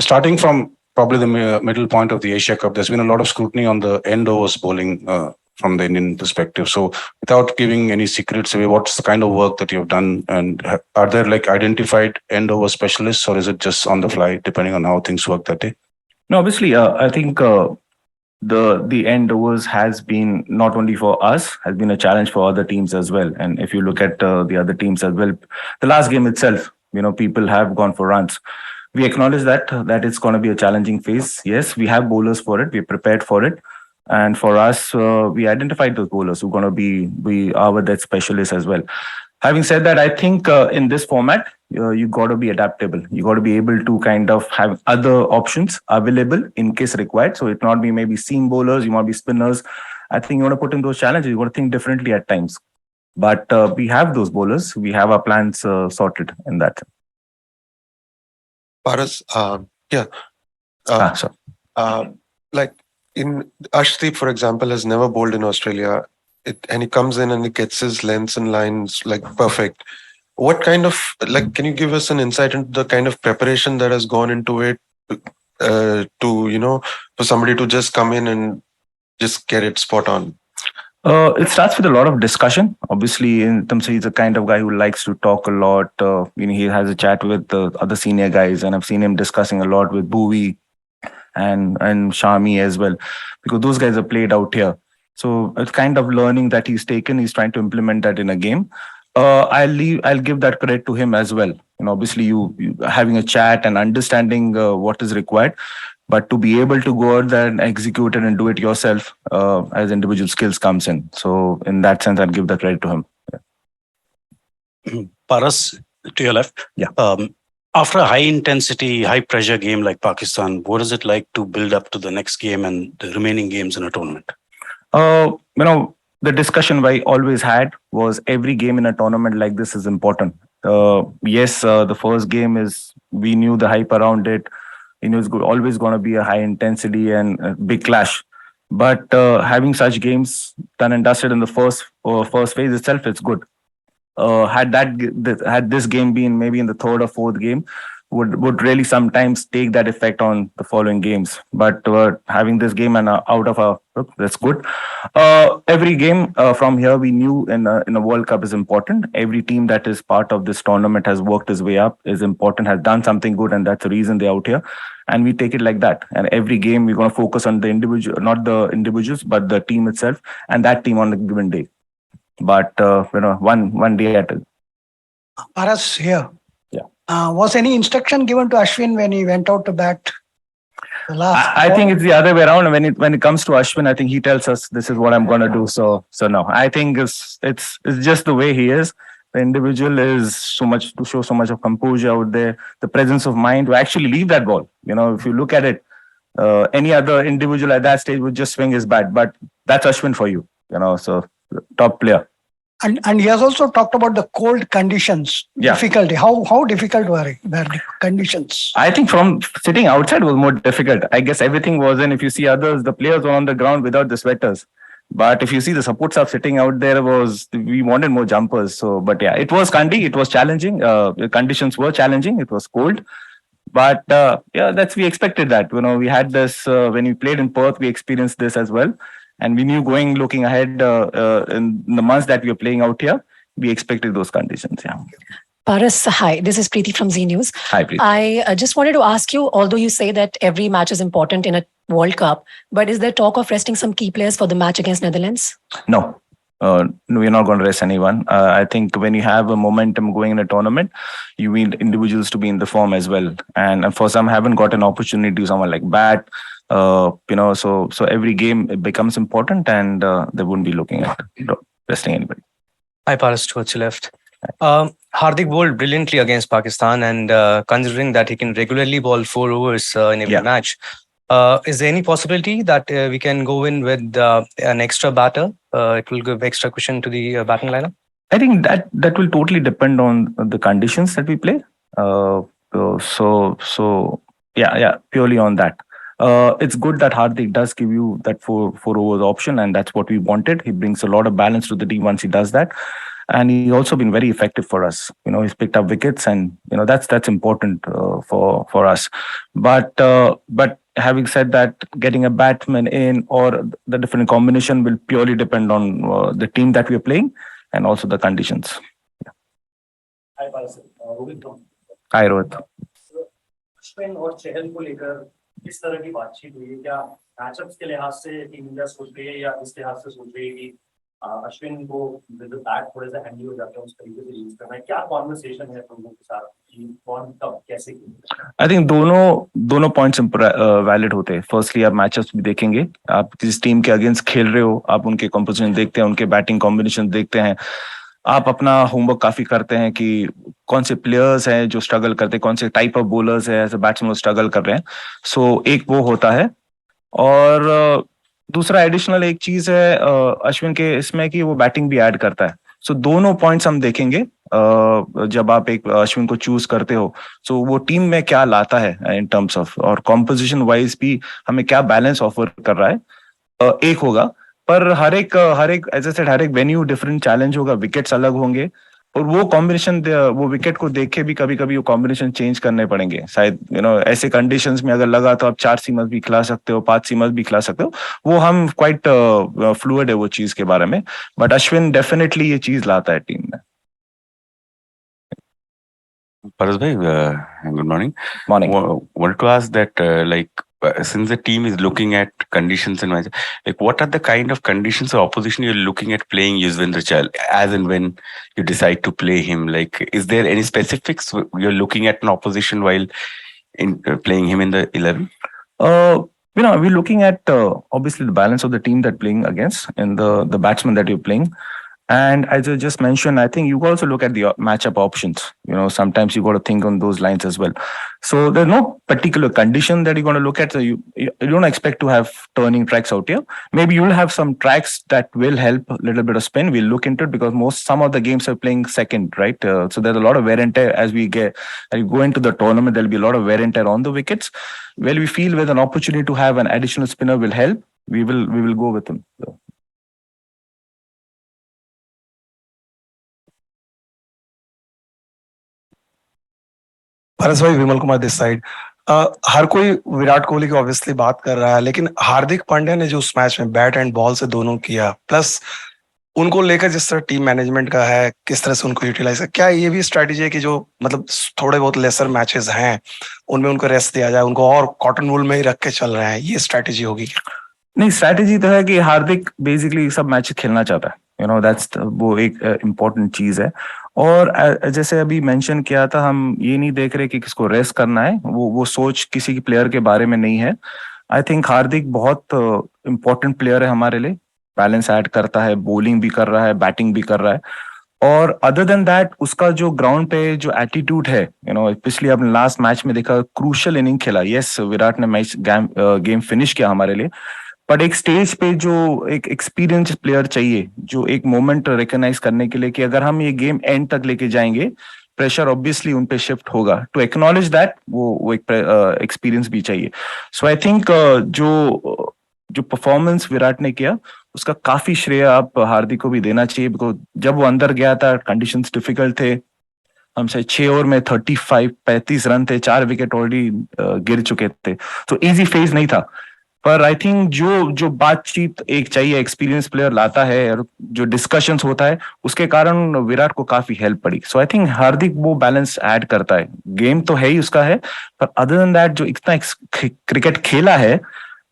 Starting from probably the middle point of the Asia Cup, there's been a lot of scrutiny on the end overs bowling from the Indian perspective. So, without giving any secrets away, what's the kind of work that you've done, and are there like identified end over specialists, or is it just on the fly, depending on how things work that day? No, obviously, I think the end overs has been not only for us, has been a challenge for other teams as well. And if you look at the other teams as well, the last game itself, people have gone for runs. We acknowledge that it's going to be a challenging phase. Yes, we have bowlers for it. We're prepared for it. And for us, we identified those bowlers who are going to be our that specialists as well. Having said that, I think in this format, you got to be adaptable. You got to be able to kind of have other options available in case required. So it not be maybe seam bowlers, you might be spinners. I think you want to put in those challenges. You got to think differently at times. But we have those bowlers. We have our plans sorted in that. Paras, like in Ashdeep, for example, has never bowled in Australia. And he comes in and he gets his lengths and lines like perfect. What kind of, like, can you give us an insight into the kind of preparation that has gone into it for somebody to just come in and just get it spot on? It starts with a lot of discussion. Obviously, in terms of he's a kind of guy who likes to talk a lot. He has a chat with the other senior guys, and I've seen him discussing a lot with Bhuvi and Shami as well, because those guys are played out here. So it's kind of learning that he's taken. He's trying to implement that in a game. I'll give that credit to him as well. Obviously, you having a chat and understanding what is required, but to be able to go out there and execute it and do it yourself as individual skills comes in. So in that sense, I'll give the credit to him. Yeah. Paras, to your left. Yeah. After a high intensity, high pressure game like Pakistan, what is it like to build up to the next game and the remaining games in a tournament? The discussion I always had was every game in a tournament like this is important. Yes, the first game we knew the hype around it. It's always going to be a high intensity and a big clash. But having such games done and dusted in the first phase itself, it's good. Had this game been maybe in the third or fourth game, would really sometimes take that effect on the following games. But having this game and out of our that's good. Every game from here we knew in a World Cup is important. Every team that is part of this tournament has worked its way up, is important, has done something good, and that's the reason they're out here. And we take it like that. And every game we're going to focus on the individual, not the individuals, but the team itself and that team on a given day. But one day at a. Paras here. Yeah. Was any instruction given to Ashwin when he went out to bat? I think it's the other way around. When it comes to Ashwin, I think he tells us this is what I'm going to do. So no, I think it's just the way he is. The individual is to show so much of composure out there, the presence of mind to actually leave that ball. If you look at it, any other individual at that stage would just swing his bat, but that's Ashwin for you. So top player. And he has also talked about the cold conditions, difficulty. How difficult were the conditions? I think from sitting outside was more difficult. I guess everything was in. If you see others, the players were on the ground without the sweaters. But if you see the support staff sitting out there, we wanted more jumpers. So, but yeah, it was Kandy. It was challenging. The conditions were challenging. It was cold. But we expected that. We had this when we played in Perth. We experienced this as well. And we knew looking ahead in the months that we were playing out here, we expected those conditions. Yeah. Paras, hi. This is Preeti from Z News. Hi, Preeti. I just wanted to ask you, although you say that every match is important in a World Cup, but is there talk of resting some key players for the match against Netherlands? No. We're not going to rest anyone. I think when you have a momentum going in a tournament, you need individuals to be in the form as well. And for some, haven't got an opportunity, someone like Bat. So every game it becomes important, and they wouldn't be looking at resting anybody. Hi, Paras, towards your left. Hardik bowled brilliantly against Pakistan, and considering that he can regularly bowl 4 overs in every match, is there any possibility that we can go in with an extra batter? It will give extra cushion to the batting lineup? I think that will totally depend on the conditions that we play. Purely on that. It's good that Hardik does give you that four overs option, and that's what we wanted. He brings a lot of balance to the team once he does that. and he's also been very effective for us. He's picked up wickets, and that's important for us. But having said that, getting a batsman in or the different combination will purely depend on the team that we are playing and also the conditions. Hi, Rohit. Ashwin और चहल को लेकर किस तरह की बातचीत हुई है? क्या मैचअप्स के लिहाज से टीम इंडिया सोच रही है या इस लिहाज से सोच रही है कि अश्विन को विद बैट थोड़े से हैंडी हो जाते हैं, उस तरीके से यूज करना है? क्या कॉन्वर्सेशन है तुम लोगों के साथ कि कौन कब कैसे? आई थिंक दोनों पॉइंट्स वैलिड होते हैं. फर्स्टली आप मैचअप्स भी देखेंगे, आप जिस टीम के अगेंस्ट खेल रहे हो आप उनके कॉम्पोजिशन देखते हैं, उनके बैटिंग कॉम्बिनेशन देखते हैं, आप अपना होमवर्क काफी करते हैं कि कौन से प्लेयर्स हैं जो स्ट्रगल करते हैं, कौन से टाइप ऑफ बॉलर्स हैं एज अ बैट्समैन स्ट्रगल कर रहे हैं. सो एक वो होता है. और दूसरा एडिशनल एक चीज है अश्विन के इसमें कि वो बैटिंग भी ऐड करता है. सो दोनों पॉइंट्स हम देखेंगे जब आप एक अश्विन को चूज करते हो. सो वो टीम में क्या लाता है इन टर्म्स ऑफ, और कॉम्पोजिशन वाइज भी हमें क्या बैलेंस ऑफर कर रहा है, एक होगा. पर हर एक एज ए सेड हर एक वेन्यू डिफरेंट चैलेंज होगा, विकेट्स अलग होंगे, और वो कॉम्बिनेशन वो विकेट को देख के भी कभी कभी वो कॉम्बिनेशन चेंज करने पड़ेंगे. शायद ऐसे कंडीशंस में अगर लगा तो आप 4 सीमर्स भी खिला सकते हो, 5 सीमर्स भी खिला सकते हो. वो हम क्वाइट फ्लूइड है वो चीज के बारे में. बट अश्विन डेफिनेटली ये चीज लाता है टीम में. Paras bhai, good morning. Morning. Want to ask that, since the team is looking at conditions and match, what are the kind of conditions or opposition you're looking at playing Yuzvendra Chahal as and when you decide to play him? Is there any specifics you're looking at an opposition while playing him in the 11? We're looking at obviously the balance of the team that playing against and the batsman that you're playing. And as I just mentioned, I think you also look at the matchup options. Sometimes you got to think on those lines as well. So there's no particular condition that you're going to look at. So you don't expect to have turning tracks out here. Maybe you'll have some tracks that will help a little bit of spin. We'll look into it because some of the games are playing second, right? So there's a lot of wear and tear as we go into the tournament. There'll be a lot of wear and tear on the wickets. Well, we feel with an opportunity to have an additional spinner will help. We will go with him. So. परस भाई, Vimal Kumar this side. हर कोई विराट कोहली की obviously बात कर रहा है, लेकिन हार्दिक पांड्या ने जो उस मैच में बैट एंड बॉल से दोनों किया, प्लस उनको लेकर जिस तरह टीम मैनेजमेंट का है, किस तरह से उनको यूटिलाइज कर, क्या ये भी स्ट्रैटेजी है कि जो मतलब थोड़े बहुत लेसर मैचेस हैं उनमें उनको रेस्ट दिया जाए, उनको और कॉटन वूल में ही रख के चल रहे हैं, ये स्ट्रैटेजी होगी क्या? नहीं, स्ट्रैटेजी तो है कि हार्दिक बेसिकली सब मैच खेलना चाहता है. दैट्स वो एक इम्पोर्टेंट चीज है. और जैसे अभी मेंशन किया था, हम ये नहीं देख रहे कि किसको रेस्ट करना है, वो सोच किसी की प्लेयर के बारे में नहीं है. आई थिंक हार्दिक बहुत इम्पोर्टेंट प्लेयर है हमारे लिए. बैलेंस ऐड करता है, बॉलिंग भी कर रहा है, बैटिंग भी कर रहा है. और अदर देन दैट उसका जो ग्राउंड पे जो एटीट्यूड है, पिछली आपने लास्ट मैच में देखा, क्रूशियल इनिंग खेला. यस, विराट ने मैच गेम फिनिश किया हमारे लिए, बट एक स्टेज पे जो एक एक्सपीरियंस प्लेयर चाहिए, जो एक मोमेंट रिकॉग्नाइज करने के लिए कि अगर हम ये गेम एंड तक लेके जाएंगे, प्रेशर ऑब्वियसली उन पे शिफ्ट होगा. टू एक्नॉलेज दैट वो एक एक्सपीरियंस भी चाहिए. सो आई थिंक जो परफॉर्मेंस विराट ने किया उसका काफी श्रेय आप हार्दिक को भी देना चाहिए. बिकॉज जब वो अंदर गया था कंडीशंस डिफिकल्ट थे, हमसे 6 ओवर में 35 रन थे, 4 विकेट ऑलरेडी गिर चुके थे. तो इजी फेज नहीं था. पर आई थिंक जो बातचीत एक चाहिए, एक्सपीरियंस प्लेयर लाता है, और जो डिस्कशंस होता है उसके कारण विराट को काफी हेल्प पड़ी. सो आई थिंक हार्दिक वो बैलेंस ऐड करता है. गेम तो है ही उसका है, पर अदर देन दैट जो इतना क्रिकेट खेला है,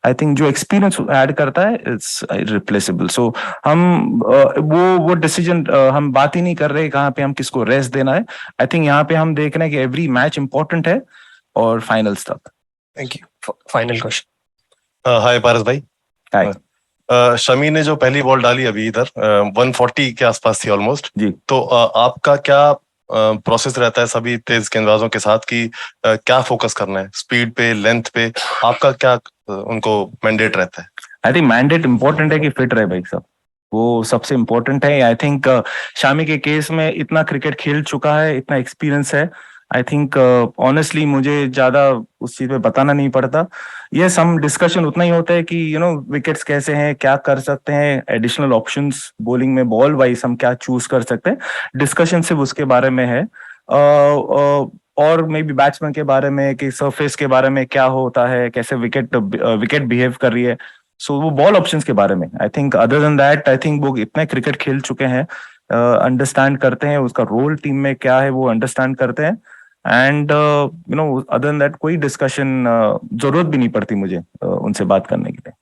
आई थिंक जो एक्सपीरियंस ऐड करता है इट्स रिप्लेसेबल. सो हम वो डिसीजन हम बात ही नहीं कर रहे कहाँ पे हम किसको रेस्ट देना है. आई थिंक यहाँ पे हम देख रहे हैं कि एवरी मैच इंपॉर्टेंट है और फाइनल्स तक. Thank you. Final question. Hi Paras भाई. हाय. शमी ने जो पहली बॉल डाली अभी इधर 140 के आसपास थी ऑलमोस्ट जी. तो आपका क्या प्रोसेस रहता है सभी तेज गेंदबाजों के साथ कि क्या फोकस करना है, स्पीड पे, लेंथ पे, आपका क्या उनको मैंडेट रहता है? आई थिंक मैंडेट इंपॉर्टेंट है कि फिट रहे भाई सब, वो सबसे इम्पोर्टेंट है. आई थिंक शामी के केस में इतना क्रिकेट खेल चुका है, इतना एक्सपीरियंस है, आई थिंक ऑनेस्टली मुझे ज्यादा उस चीज पे बताना नहीं पड़ता. ये सम डिस्कशन उतना ही होता है कि विकेट्स कैसे हैं, क्या कर सकते हैं, एडिशनल ऑप्शंस बॉलिंग में बॉल वाइज हम क्या चूज कर सकते हैं. डिस्कशन सिर्फ उसके बारे में है. और मे बी बैट्समैन के बारे में कि सरफेस के बारे में क्या होता है, कैसे विकेट बिहेव कर रही है. सो वो बॉल ऑप्शंस के बारे में. I think other than that, I think वो इतने क्रिकेट खेल चुके हैं, अंडरस्टैंड करते हैं उसका रोल टीम में क्या है, वो अंडरस्टैंड करते हैं. एंड अदर देन दैट कोई डिस्कशन जरूरत भी नहीं पड़ती मुझे उनसे बात करने के लिए.